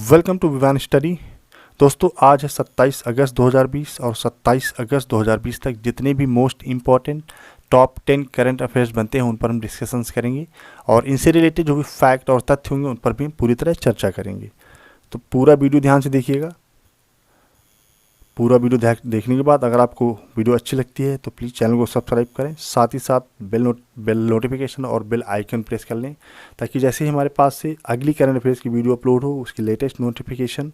Welcome to Vivaan study. दोस्तों आज है 27 अगस्त 2020 और 27 अगस्त 2020 तक जितने भी most important top 10 current affairs बनते हैं उन पर हम डिस्कशंस करेंगे और इनसे रिलेटेड जो भी फैक्ट और तथ्य होंगे उन पर भी हम पूरी तरह चर्चा करेंगे। तो पूरा वीडियो ध्यान से देखिएगा। पूरा वीडियो देखने के बाद अगर आपको वीडियो अच्छी लगती है तो प्लीज़ चैनल को सब्सक्राइब करें, साथ ही साथ बेल नोटिफिकेशन और बेल आइकन प्रेस कर लें ताकि जैसे ही हमारे पास से अगली करंट अफेयर्स की वीडियो अपलोड हो उसकी लेटेस्ट नोटिफिकेशन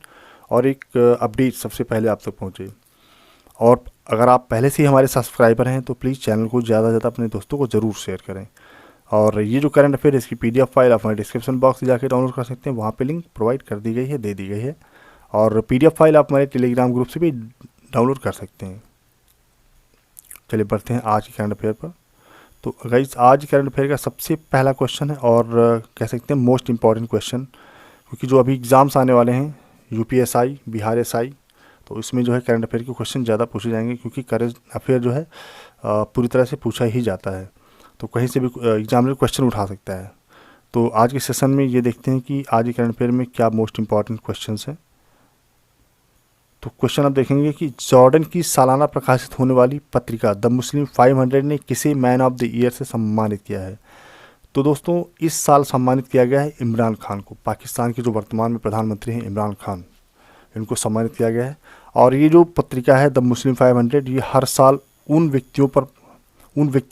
और एक अपडेट सबसे पहले आप तक पहुँचे। और अगर आप पहले से ही हमारे सब्सक्राइबर हैं तो प्लीज़ चैनल को ज़्यादा से ज़्यादा अपने दोस्तों को ज़रूर शेयर करें। और ये जो करंट अफेयर इसकी PDF फाइल आप हमारे डिस्क्रिप्शन बॉक्स में जाकर डाउनलोड कर सकते हैं, वहाँ पे लिंक प्रोवाइड कर दी गई है, दे दी गई है। और PDF फाइल आप हमारे टेलीग्राम ग्रुप से भी डाउनलोड कर सकते हैं। चलिए बढ़ते हैं आज के करंट अफेयर पर। तो गाइस आज करंट अफेयर का सबसे पहला क्वेश्चन है और कह सकते हैं मोस्ट इम्पॉर्टेंट क्वेश्चन, क्योंकि जो अभी एग्ज़ाम्स आने वाले हैं UPSI, बिहार SI, तो इसमें जो है करंट अफेयर के क्वेश्चन ज़्यादा पूछे जाएंगे क्योंकि करंट अफेयर जो है पूरी तरह से पूछा ही जाता है, तो कहीं से भी एग्जामिनर क्वेश्चन उठा सकता है। तो आज के सेशन में ये देखते हैं कि आज के करंट अफेयर में क्या मोस्ट इम्पॉर्टेंट क्वेश्चन हैं। तो क्वेश्चन आप देखेंगे कि जॉर्डन की सालाना प्रकाशित होने वाली पत्रिका द मुस्लिम 500 ने किसे मैन ऑफ द ईयर से सम्मानित किया है। तो दोस्तों इस साल सम्मानित किया गया है इमरान खान को। पाकिस्तान के जो वर्तमान में प्रधानमंत्री हैं इमरान खान, इनको सम्मानित किया गया है। और ये जो पत्रिका है द मुस्लिम 500 ये हर साल उन व्यक्तियों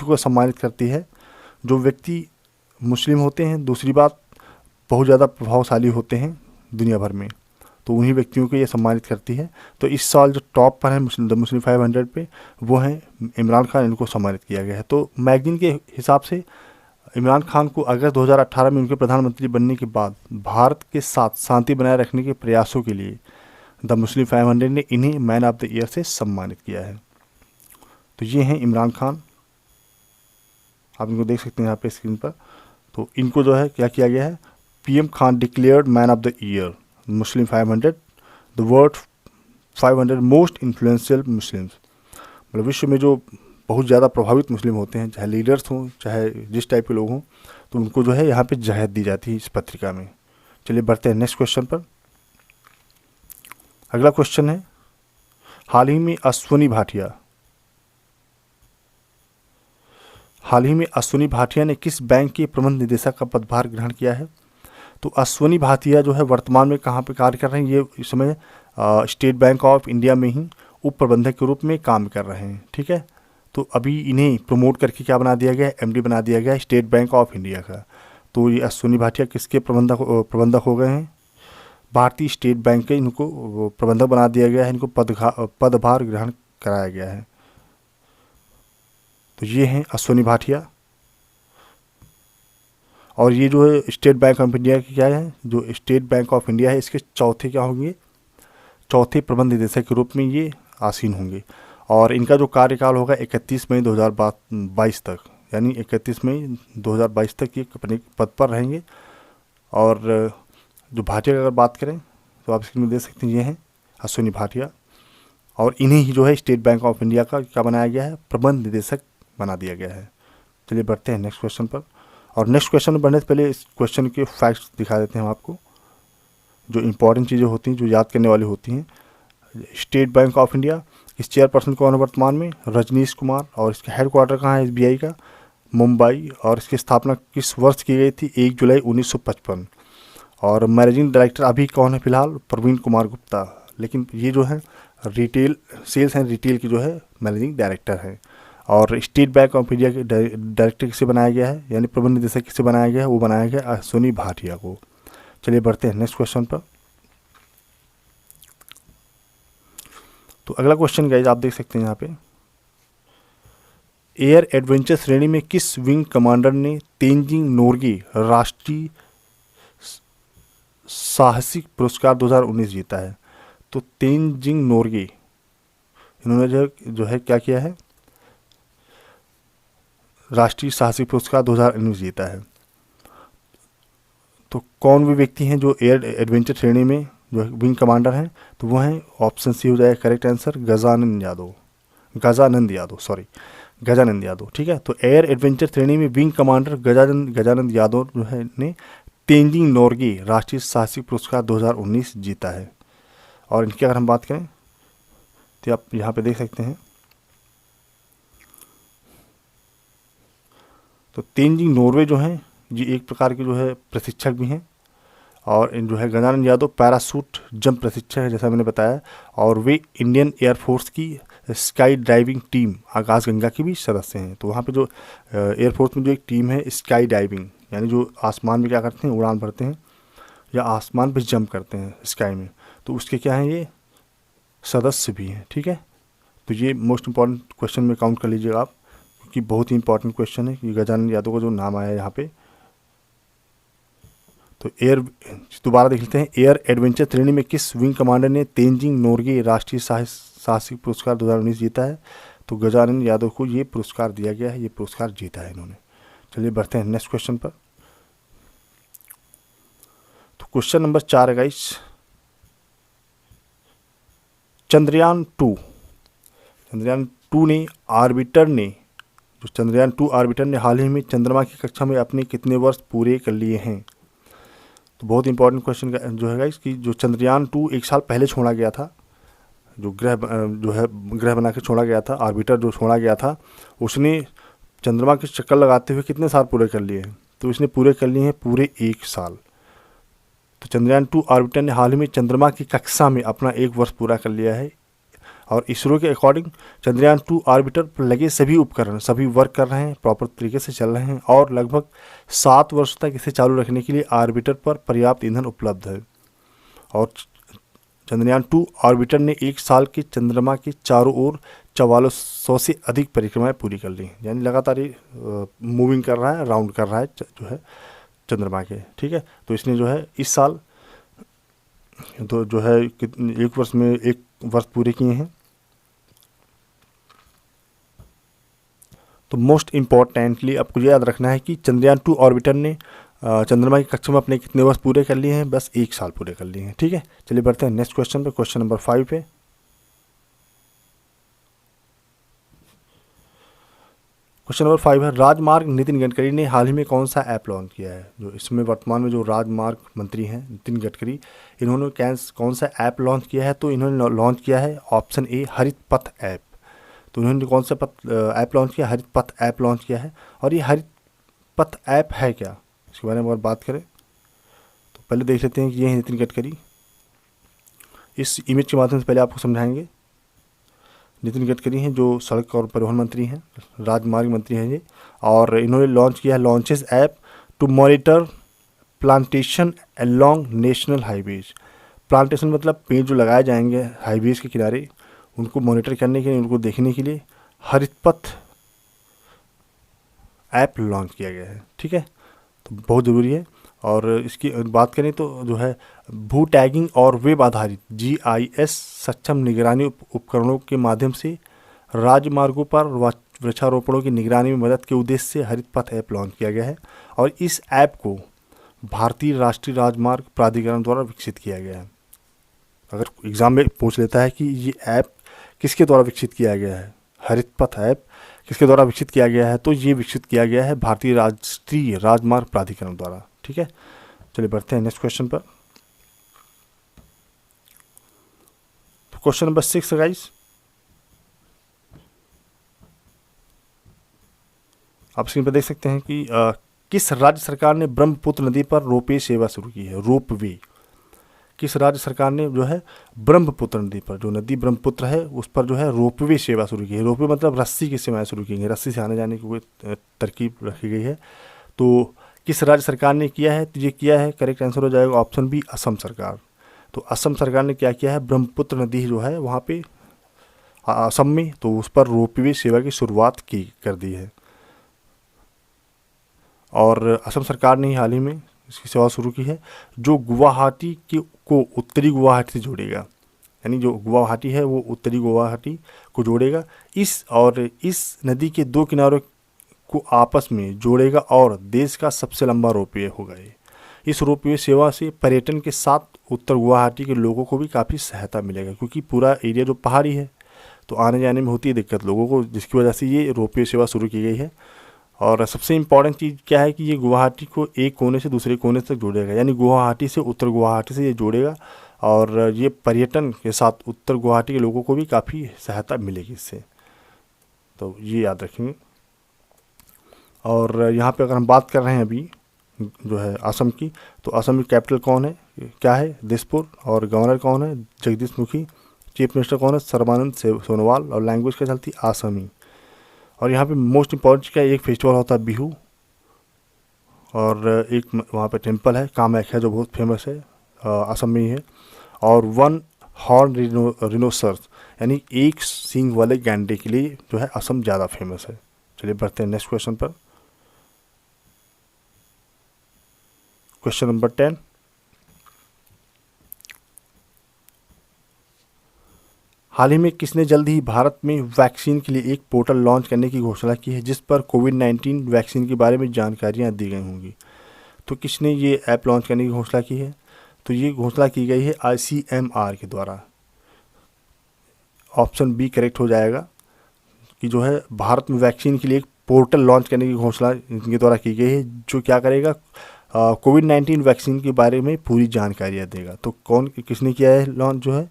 को सम्मानित करती है जो व्यक्ति मुस्लिम होते हैं, दूसरी बात बहुत ज़्यादा प्रभावशाली होते हैं दुनिया भर में, तो उन्हीं व्यक्तियों को ये सम्मानित करती है। तो इस साल जो टॉप पर है द मुस्लिम 500 पे वो हैं इमरान खान, इनको सम्मानित किया गया है। तो मैगजीन के हिसाब से इमरान खान को अगस्त 2018 में उनके प्रधानमंत्री बनने के बाद भारत के साथ शांति बनाए रखने के प्रयासों के लिए द मुस्लिम 500 ने इन्हें मैन ऑफ द ईयर से सम्मानित किया है। तो ये हैं इमरान खान, आप इनको देख सकते हैं यहाँ पे स्क्रीन पर। तो इनको जो है क्या किया गया है, PM Khan declared man of the year Muslim 500 the world 500 most influential Muslims. मतलब विश्व में जो बहुत ज़्यादा प्रभावित मुस्लिम होते हैं, चाहे लीडर्स हों चाहे जिस टाइप के लोग हों, तो उनको जो है यहाँ पे जगह दी जाती है इस पत्रिका में। चलिए बढ़ते हैं नेक्स्ट क्वेश्चन पर। अगला क्वेश्चन है, हाल ही में अश्वनी भाटिया ने किस बैंक के प्रबंध निदेशक का पदभार ग्रहण किया है। तो अश्वनी भाटिया जो है वर्तमान में कहाँ पे कार्य कर रहे हैं, ये इस समय स्टेट बैंक ऑफ इंडिया में ही उप प्रबंधक के रूप में काम कर रहे हैं। ठीक है, तो अभी इन्हें प्रमोट करके क्या बना दिया गया है, MD बना दिया गया है स्टेट बैंक ऑफ इंडिया का। तो ये अश्वनी भाटिया किसके प्रबंधक हो गए हैं, भारतीय स्टेट बैंक के इनको प्रबंधक बना दिया गया है, इनको पदभार ग्रहण कराया गया है। तो ये हैं अश्वनी भाटिया। और ये जो है स्टेट बैंक ऑफ इंडिया की क्या है, जो स्टेट बैंक ऑफ इंडिया है इसके चौथे क्या होंगे, चौथे प्रबंध निदेशक के रूप में ये आसीन होंगे। और इनका जो कार्यकाल होगा 31 मई 2022 तक, यानी 31 मई 2022 तक ये अपने पद पर रहेंगे। और जो भाटिया की अगर बात करें तो आप इसमें देख सकते हैं ये हैं अश्वनी भाटिया, और इन्हें ही जो है स्टेट बैंक ऑफ इंडिया का क्या बनाया गया है, प्रबंध निदेशक बना दिया गया है। चलिए बढ़ते हैं नेक्स्ट क्वेश्चन पर। और नेक्स्ट क्वेश्चन में बढ़ने से पहले इस क्वेश्चन के फैक्ट्स दिखा देते हैं हम आपको, जो इंपॉर्टेंट चीज़ें होती हैं जो याद करने वाली होती हैं। स्टेट बैंक ऑफ इंडिया, इस चेयरपर्सन कौन है वर्तमान में, रजनीश कुमार। और इसका हेडक्वार्टर कहाँ है SBI का, मुंबई। और इसकी स्थापना किस वर्ष की गई थी, 1 जुलाई 1955। और मैनेजिंग डायरेक्टर अभी कौन है फिलहाल, प्रवीण कुमार गुप्ता। लेकिन ये जो है रिटेल सेल्स एंड रिटेल की जो है मैनेजिंग डायरेक्टर है। और स्टेट बैंक ऑफ इंडिया के डायरेक्टर किसे बनाया गया है, यानी प्रबंध निदेशक किसे बनाया गया है, वो बनाया गया अश्वनी भाटिया को। चलिए बढ़ते हैं नेक्स्ट क्वेश्चन पर। तो अगला क्वेश्चन गाइस आप देख सकते हैं यहाँ पे, एयर एडवेंचर श्रेणी में किस विंग कमांडर ने तेंजिंग नोर्गे राष्ट्रीय साहसिक पुरस्कार 2019 जीता है। तो तेंजिंग नोर्गे इन्होंने जो है क्या किया है, राष्ट्रीय साहसिक पुरस्कार 2019 जीता है। तो कौन वे व्यक्ति हैं जो एयर एडवेंचर श्रेणी में जो विंग कमांडर हैं, तो वो हैं ऑप्शन सी हो जाएगा करेक्ट आंसर, गजानंद यादव। ठीक है, तो एयर एडवेंचर श्रेणी में विंग कमांडर गजानंद यादव जो है ने तेंजिंग नोर्गे राष्ट्रीय साहसिक पुरस्कार 2019 जीता है। और इनकी अगर हम बात करें तो आप यहाँ पे देख सकते हैं, तो तेंजिंग नोर्गे जो हैं ये एक प्रकार के जो है प्रशिक्षक भी हैं, और इन जो है गजानन यादव पैराशूट जंप प्रशिक्षक है जैसा मैंने बताया, और वे इंडियन एयरफोर्स की स्काई डाइविंग टीम आकाशगंगा की भी सदस्य हैं। तो वहाँ पे जो एयरफोर्स में जो एक टीम है स्काई डाइविंग, यानी जो आसमान में क्या करते हैं, उड़ान भरते हैं या आसमान पे जंप करते हैं स्काई में, तो उसके क्या हैं ये सदस्य भी हैं। ठीक है, तो ये मोस्ट इम्पॉर्टेंट क्वेश्चन में काउंट कर लीजिएगा आप, क्योंकि बहुत ही इंपॉर्टेंट क्वेश्चन है कि गजानन यादव का जो नाम आया है यहाँ पे। तो दोबारा देख लेते हैं, एयर एडवेंचर श्रेणी में किस विंग कमांडर ने तेंजिंग नोर्गे राष्ट्रीय साहसिक पुरस्कार 2019 जीता है? तो गजानन यादव को ये पुरस्कार दिया गया है, ये पुरस्कार जीता है इन्होंने। चलिए बढ़ते हैं नेक्स्ट क्वेश्चन पर। तो क्वेश्चन नंबर 4 है गाइस, चंद्रयान 2 ने चंद्रयान 2 ऑर्बिटर ने हाल ही में चंद्रमा की कक्षा में अपने कितने वर्ष पूरे कर लिए हैं? तो बहुत इंपॉर्टेंट क्वेश्चन जो है गाइस कि जो चंद्रयान 2 एक साल पहले छोड़ा गया था, जो ग्रह बना के छोड़ा गया था, ऑर्बिटर जो छोड़ा गया था, उसने चंद्रमा के चक्कर लगाते हुए कितने साल पूरे कर लिए हैं? तो इसने पूरे कर लिए हैं पूरे 1 साल। तो चंद्रयान 2 ऑर्बिटर ने हाल ही में चंद्रमा की कक्षा में अपना 1 वर्ष पूरा कर लिया है। और इसरो के अकॉर्डिंग चंद्रयान 2 ऑर्बिटर पर लगे सभी उपकरण सभी वर्क कर रहे हैं, प्रॉपर तरीके से चल रहे हैं, और लगभग 7 वर्ष तक इसे चालू रखने के लिए ऑर्बिटर पर पर्याप्त ईंधन उपलब्ध है। और चंद्रयान 2 ऑर्बिटर ने 1 साल के चंद्रमा के चारों ओर 4400 से अधिक परिक्रमाएं पूरी कर ली हैं, यानी लगातार ये मूविंग कर रहा है, राउंड कर रहा है जो है चंद्रमा के। ठीक है, तो इसने जो है इस साल तो जो है 1 वर्ष में 1 वर्ष पूरे किए हैं। तो मोस्ट इम्पॉर्टेंटली आपको याद रखना है कि चंद्रयान 2 ऑर्बिटर ने चंद्रमा की कक्षा में अपने कितने वर्ष पूरे कर लिए हैं? बस 1 साल पूरे कर लिए हैं। ठीक है, चलिए बढ़ते हैं नेक्स्ट क्वेश्चन पे, क्वेश्चन नंबर 5 पे। क्वेश्चन नंबर 5 है, राजमार्ग नितिन गडकरी ने हाल ही में कौन सा ऐप लॉन्च किया है? जो इसमें वर्तमान में जो राजमार्ग मंत्री हैं नितिन गडकरी, इन्होंने कौन सा ऐप लॉन्च किया है? तो इन्होंने लॉन्च किया है ऑप्शन ए हरित पथ ऐप। तो उन्होंने कौन सा ऐप लॉन्च किया? हरित पथ ऐप लॉन्च किया है। और ये हरित पथ ऐप है क्या, इसके बारे में अगर बात करें तो पहले देख लेते हैं कि ये है नितिन गडकरी। इस इमेज के माध्यम से पहले आपको समझाएंगे। नितिन गडकरी हैं जो सड़क और परिवहन मंत्री हैं, राजमार्ग मंत्री हैं ये, और इन्होंने लॉन्च किया है launches app to monitor plantation along national highways. Plantation मतलब पेड़ जो लगाए जाएंगे हाईवेज के किनारे, उनको मॉनिटर करने के लिए, उनको देखने के लिए हरित पथ ऐप लॉन्च किया गया है। ठीक है, तो बहुत ज़रूरी है। और इसकी बात करें तो जो है भू टैगिंग और वेब आधारित GIS सक्षम निगरानी उपकरणों के माध्यम से राजमार्गों पर वृक्षारोपणों की निगरानी में मदद के उद्देश्य से हरित पथ ऐप लॉन्च किया गया है। और इस ऐप को भारतीय राष्ट्रीय राजमार्ग प्राधिकरण द्वारा विकसित किया गया है। अगर एग्जाम में पूछ लेता है कि ये ऐप किसके द्वारा विकसित किया गया है, हरित पथ ऐप किसके द्वारा विकसित किया गया है, तो ये विकसित किया गया है भारतीय राष्ट्रीय राजमार्ग प्राधिकरण द्वारा। ठीक है, चलिए बढ़ते हैं नेक्स्ट क्वेश्चन पर। तो क्वेश्चन नंबर 6 गाइस, आप स्क्रीन पर देख सकते हैं कि किस राज्य सरकार ने ब्रह्मपुत्र नदी पर रोपवे सेवा शुरू की है? रोपवे किस राज्य सरकार ने जो है ब्रह्मपुत्र नदी पर, जो नदी ब्रह्मपुत्र है उस पर जो है रोपवे सेवा शुरू की है। रोपवे मतलब रस्सी की सेवाएं शुरू की गई, रस्सी से आने जाने की कोई तरकीब रखी गई है। तो किस राज्य सरकार ने किया है? तो ये किया है, करेक्ट आंसर हो जाएगा ऑप्शन बी, असम सरकार। तो असम सरकार ने क्या किया है, ब्रह्मपुत्र नदी जो है वहाँ पे असम में, तो उस पर रोपवे सेवा की शुरुआत कर दी है। और असम सरकार ने हाल ही में इसकी सेवा शुरू की है, जो गुवाहाटी को उत्तरी गुवाहाटी से जोड़ेगा, यानी जो गुवाहाटी है वो उत्तरी गुवाहाटी को जोड़ेगा। इस नदी के 2 किनारों को आपस में जोड़ेगा और देश का सबसे लंबा रोपवे होगा ये। इस रोपवे सेवा से पर्यटन के साथ उत्तर गुवाहाटी के लोगों को भी काफ़ी सहायता मिलेगा, क्योंकि पूरा एरिया जो पहाड़ी है तो आने जाने में होती है दिक्कत लोगों को, जिसकी वजह से ये रोपवे सेवा शुरू की गई है। और सबसे इम्पॉर्टेंट चीज़ क्या है कि ये गुवाहाटी को एक कोने से दूसरे कोने तक जोड़ेगा, यानी गुवाहाटी से उत्तर गुवाहाटी से ये जोड़ेगा, और ये पर्यटन के साथ उत्तर गुवाहाटी के लोगों को भी काफ़ी सहायता मिलेगी इससे, तो ये याद रखेंगे। और यहाँ पे अगर हम बात कर रहे हैं अभी जो है असम की, तो असम की कैपिटल कौन है, क्या है, दिसपुर, और गवर्नर कौन है, जगदीश मुखी, चीफ मिनिस्टर कौन है, सर्बानंद सोनोवाल, और लैंग्वेज क्या चलती, आसामी। और यहाँ पे मोस्ट इम्पॉर्टेंट क्या है, एक फेस्टिवल होता है बिहू, और एक वहाँ पे टेम्पल है कामाख्या जो बहुत फेमस है, असम में ही है, और वन हॉर्न रिनोसर्स यानी एक सींग वाले गैंडे के लिए जो है असम ज़्यादा फेमस है। चलिए बढ़ते हैं नेक्स्ट क्वेश्चन पर। क्वेश्चन नंबर 10, हाल ही में किसने जल्द ही भारत में वैक्सीन के लिए एक पोर्टल लॉन्च करने की घोषणा की है जिस पर कोविड-19 वैक्सीन के बारे में जानकारियां दी गई होंगी। तो किसने ये ऐप लॉन्च करने की घोषणा की है, तो ये घोषणा की गई है ICMR के द्वारा। ऑप्शन बी करेक्ट हो जाएगा कि जो है भारत में वैक्सीन के लिए एक पोर्टल लॉन्च करने की घोषणा इनके द्वारा की गई है जो क्या करेगा, कोविड-19 वैक्सीन के बारे में पूरी जानकारियाँ देगा। तो कौन किसने किया है लॉन्च, जो है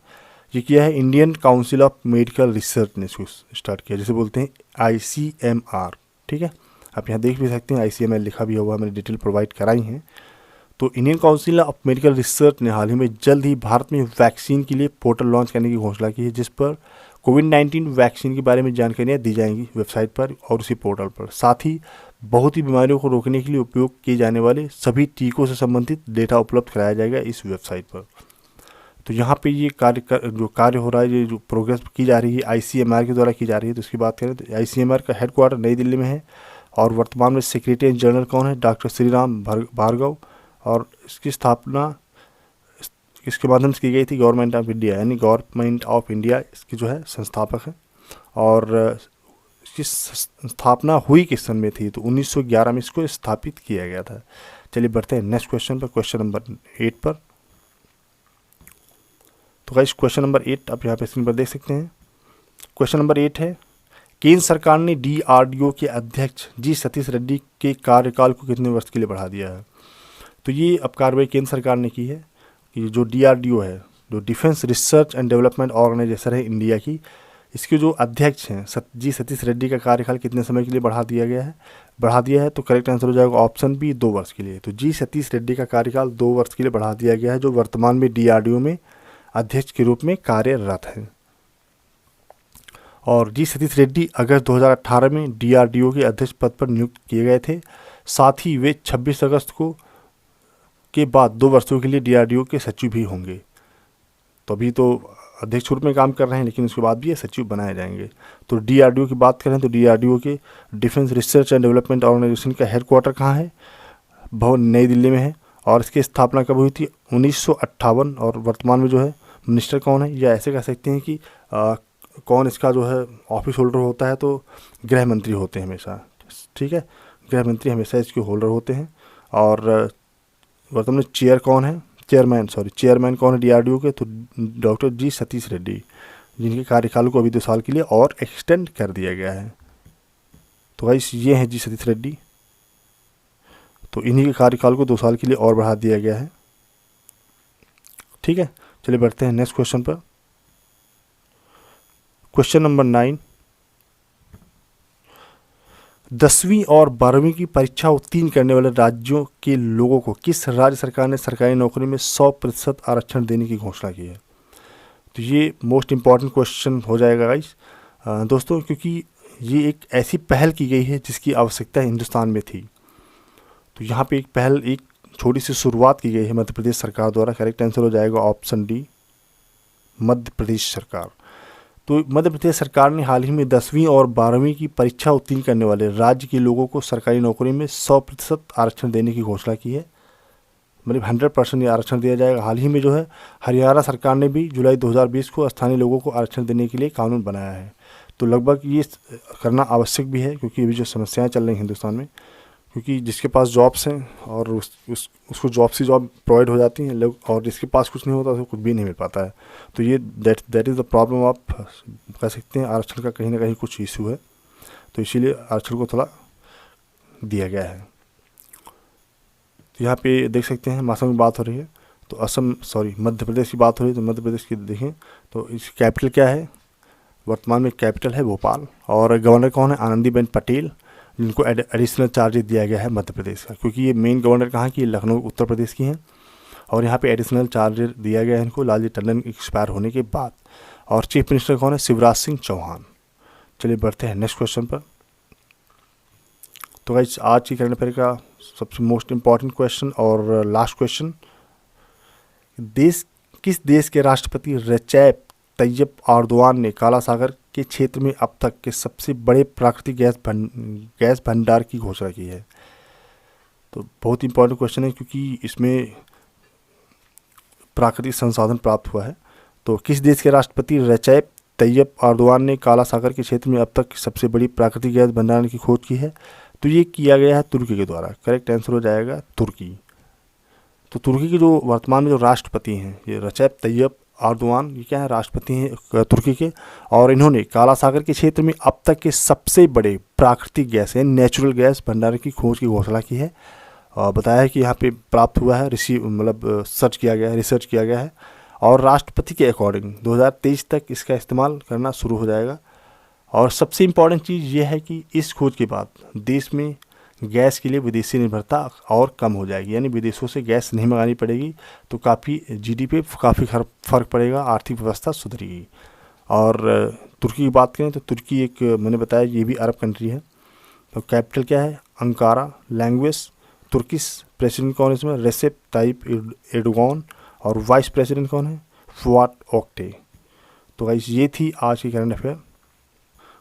ये किया है Indian council of medical research ने इसको स्टार्ट किया, जिसे बोलते हैं ICMR। ठीक है, आप यहाँ देख भी सकते हैं ICMR लिखा भी हुआ, मैंने डिटेल प्रोवाइड कराई हैं। तो Indian council of medical research ने हाल ही में जल्द ही भारत में वैक्सीन के लिए पोर्टल लॉन्च करने की घोषणा की है जिस पर कोविड-19 वैक्सीन के बारे में जानकारियाँ दी जाएंगी वेबसाइट पर और उसी पोर्टल पर। साथ ही बहुत ही बीमारियों को रोकने के लिए उपयोग किए जाने वाले सभी टीकों से संबंधित डेटा उपलब्ध कराया जाएगा इस वेबसाइट पर। तो यहाँ पे ये जो कार्य हो रहा है, ये जो प्रोग्रेस की जा रही है ICMR के द्वारा की जा रही है, तो इसकी बात करें तो ICMR का हेडक्वार्टर नई दिल्ली में है और वर्तमान में सेक्रेटरी जनरल कौन है, डॉक्टर श्रीराम भार्गव, और इसकी स्थापना इसके माध्यम से की गई थी गवर्नमेंट ऑफ इंडिया, यानी गवर्नमेंट ऑफ इंडिया इसकी जो है संस्थापक है। और इसकी स्थापना हुई किस सन में थी, तो 1911 में इसको स्थापित किया गया था। चलिए बढ़ते हैं नेक्स्ट क्वेश्चन पर, क्वेश्चन नंबर 8 पर। तो गाइस क्वेश्चन नंबर 8 आप यहाँ पे स्क्रीन पर देख सकते हैं। क्वेश्चन नंबर 8 है, केंद्र सरकार ने DRDO के अध्यक्ष जी सतीश रेड्डी के कार्यकाल को कितने वर्ष के लिए बढ़ा दिया है। तो ये अब कार्रवाई केंद्र सरकार ने की है कि जो DRDO है, जो defence research and development organisation है इंडिया की, इसके जो अध्यक्ष हैं जी सतीश रेड्डी का कार्यकाल कितने समय के लिए बढ़ा दिया है। तो करेक्ट आंसर हो जाएगा ऑप्शन बी 2 वर्ष के लिए। तो जी सतीश रेड्डी का कार्यकाल 2 वर्ष के लिए बढ़ा दिया गया है, जो वर्तमान में DRDO में अध्यक्ष के रूप में कार्यरत है। और जी सतीश रेड्डी अगस्त 2018 में DRDO के अध्यक्ष पद पर नियुक्त किए गए थे। साथ ही वे 26 अगस्त को के बाद 2 वर्षों के लिए DRDO के सचिव भी होंगे। तो अभी तो अध्यक्ष रूप में काम कर रहे हैं, लेकिन उसके बाद भी ये सचिव बनाए जाएंगे। तो DRDO की बात करें तो DRDO के defence research and development organisation का हेडक्वार्टर कहाँ है, भवन नई दिल्ली में है। और इसकी स्थापना कब हुई थी, 1958। और वर्तमान में जो है मिनिस्टर कौन है, या ऐसे कह सकते हैं कि कौन इसका जो है ऑफिस होल्डर होता है, तो गृह मंत्री होते हैं हमेशा। ठीक है, गृह मंत्री हमेशा इसके होल्डर होते हैं। और वर्तमान में चेयरमैन कौन है DRDO के, तो डॉक्टर जी सतीश रेड्डी, जिनके कार्यकाल को अभी 2 साल के लिए और एक्सटेंड कर दिया गया है। तो गाइस ये हैं जी सतीश रेड्डी, तो इन्हीं के कार्यकाल को 2 साल के लिए और बढ़ा दिया गया है। ठीक है, चलिए बढ़ते हैं नेक्स्ट क्वेश्चन पर। क्वेश्चन नंबर 9, 10वीं और 12वीं की परीक्षा उत्तीर्ण करने वाले राज्यों के लोगों को किस राज्य सरकार ने सरकारी नौकरी में 100% आरक्षण देने की घोषणा की है। तो ये मोस्ट इम्पॉर्टेंट क्वेश्चन हो जाएगा गाइस दोस्तों, क्योंकि ये एक ऐसी पहल की गई है जिसकी आवश्यकता हिंदुस्तान में थी। तो यहाँ पे एक छोटी सी शुरुआत की गई है मध्य प्रदेश सरकार द्वारा। करेक्ट आंसर हो जाएगा ऑप्शन डी, मध्य प्रदेश सरकार। तो मध्य प्रदेश सरकार ने हाल ही में 10वीं और 12वीं की परीक्षा उत्तीर्ण करने वाले राज्य के लोगों को सरकारी नौकरी में 100% आरक्षण देने की घोषणा की है। मतलब 100% ये आरक्षण दिया जाएगा। हाल ही में जो है हरियाणा सरकार ने भी जुलाई 2020 को स्थानीय लोगों को आरक्षण देने के लिए कानून बनाया है। तो लगभग ये करना आवश्यक भी है, क्योंकि अभी जो समस्याएं चल रही हैं हिंदुस्तान में, क्योंकि जिसके पास जॉब्स हैं और उसको जॉब से जॉब प्रोवाइड हो जाती हैं लोग, और जिसके पास कुछ नहीं होता उसको कुछ भी नहीं मिल पाता है। तो ये दैट इज़ द प्रॉब्लम। आप कह सकते हैं आरक्षण का कहीं ना कहीं कुछ इशू है। तो इसीलिए आरक्षण को थोड़ा दिया गया है। तो यहाँ पे देख सकते हैं असम की बात हो रही है, तो मध्य प्रदेश की बात हो रही है, तो मध्य प्रदेश की देखें तो इसकी कैपिटल क्या है, वर्तमान में कैपिटल है भोपाल। और गवर्नर कौन है, आनंदीबेन पटेल, जिनको एडिशनल चार्जेस दिया गया है मध्य प्रदेश का, क्योंकि ये मेन गवर्नर कहाँ की, लखनऊ उत्तर प्रदेश की हैं। और यहाँ पे एडिशनल चार्जेस दिया गया है इनको लालजी टंडन एक्सपायर होने के बाद। और चीफ मिनिस्टर कौन है, शिवराज सिंह चौहान। चलिए बढ़ते हैं नेक्स्ट क्वेश्चन पर। तो गाइस आज की करंट अफेयर का सबसे मोस्ट इम्पॉर्टेंट क्वेश्चन और लास्ट क्वेश्चन, किस देश के राष्ट्रपति रेचेप तैयब एर्दोगान ने काला सागर के क्षेत्र में अब तक के सबसे बड़े प्राकृतिक गैस भंडार की घोषणा की है। तो बहुत इंपॉर्टेंट क्वेश्चन है क्योंकि इसमें प्राकृतिक संसाधन प्राप्त हुआ है। तो किस देश के राष्ट्रपति रेचेप तैयब एर्दोगान ने काला सागर के क्षेत्र में अब तक सबसे बड़ी प्राकृतिक गैस भंडारण की खोज की है? तो ये किया गया है तुर्की के द्वारा। करेक्ट आंसर हो जाएगा तुर्की। तो तुर्की के जो वर्तमान में जो राष्ट्रपति हैं, ये रेचेप तैयब एर्दोगान, ये क्या है, राष्ट्रपति हैं तुर्की के। और इन्होंने काला सागर के क्षेत्र में अब तक के सबसे बड़े प्राकृतिक गैस है नेचुरल गैस भंडारण की खोज की घोषणा की है। और बताया है कि यहाँ पे प्राप्त हुआ है, रिसर्च किया गया है। और राष्ट्रपति के अकॉर्डिंग 2023 तक इसका इस्तेमाल करना शुरू हो जाएगा। और सबसे इम्पॉर्टेंट चीज़ ये है कि इस खोज के बाद देश में गैस के लिए विदेशी निर्भरता और कम हो जाएगी, यानी विदेशों से गैस नहीं मंगानी पड़ेगी। तो काफ़ी जीडीपी पे काफ़ी फ़र्क पड़ेगा, आर्थिक व्यवस्था सुधरेगी। और तुर्की की बात करें तो तुर्की एक, मैंने बताया ये भी अरब कंट्री है। तो कैपिटल क्या है, अंकारा। Language Turkish. प्रेसिडेंट कौन है इसमें, रेसेप ताइप एर्दोगान। और वाइस प्रेसिडेंट कौन है, फुआद ओक्टे। तो गाइस ये थी आज की करंट अफेयर।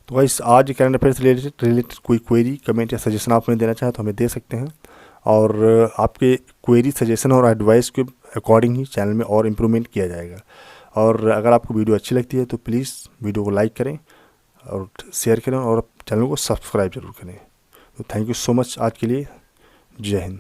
तो गाइस आज करंट अफेयर से रिलेटेड कोई क्वेरी, कमेंट या सजेशन आप हमें देना चाहें तो हमें दे सकते हैं। और आपके क्वेरी, सजेशन और एडवाइस के अकॉर्डिंग ही चैनल में और इम्प्रूवमेंट किया जाएगा। और अगर आपको वीडियो अच्छी लगती है तो प्लीज़ वीडियो को लाइक करें और शेयर करें और चैनल को सब्सक्राइब जरूर करें। तो थैंक यू सो मच आज के लिए। जय हिंद।